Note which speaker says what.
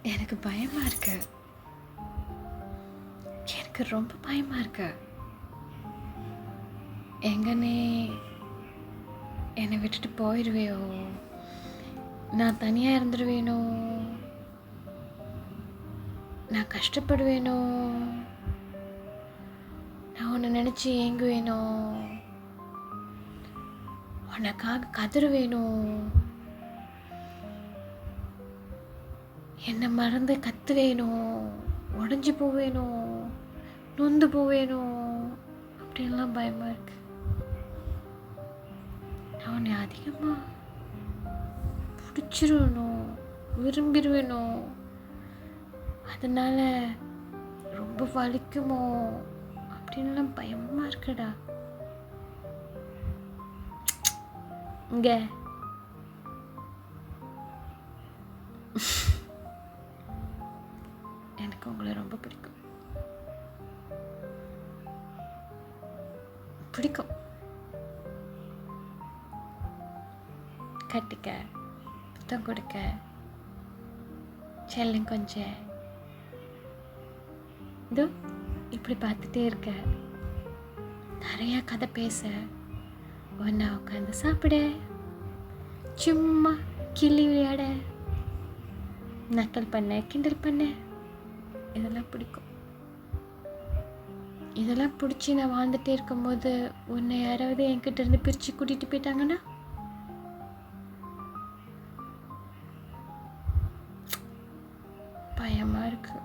Speaker 1: எனக்கு பயமாக இருக்கு. எனக்கு ரொம்ப பயமாக இருக்கு. எங்கனே என்னை விட்டுட்டு போயிடுவேயோ, நான் தனியாக இருந்துடுவேனோ, நான் கஷ்டப்படுவேனோ, நான் உன்னை நினச்சி ஏங்குவேனோ, உனக்காக கதறுவேனோ, என்னை மறந்து கத்துவேனோ, உடஞ்சி போவேனோ, நொந்து போவேனோ, அப்படின்லாம் பயமாக இருக்கு. நான் உன்னை அதிகமாக பிடிச்சிருவேனோ, விரும்பிடுவேனோ, அதனால ரொம்ப வலிக்குமோ அப்படின்லாம் பயமாக இருக்குடா. இங்கே எனக்கு உங்களை ரொம்ப பிடிக்கும். கட்டிக்க, புத்தம் கொடுக்க, செல்லம் கொஞ்சம் இதோ இப்படி பார்த்துட்டே இருக்க, நிறையா கதை பேச, ஒன்றா உட்காந்து சாப்பிட, சும்மா கிள்ளி விளையாட, நக்கல் பண்ண, கிண்டல் பண்ண, இதெல்லாம் பிடிக்கும். இதெல்லாம் பிடிச்சி நான் வாழ்ந்துட்டே இருக்கும்போது உன்னை யாராவது என்கிட்ட இருந்து பிரித்து கூட்டிகிட்டு போயிட்டாங்கன்னா பயமாக இருக்குது.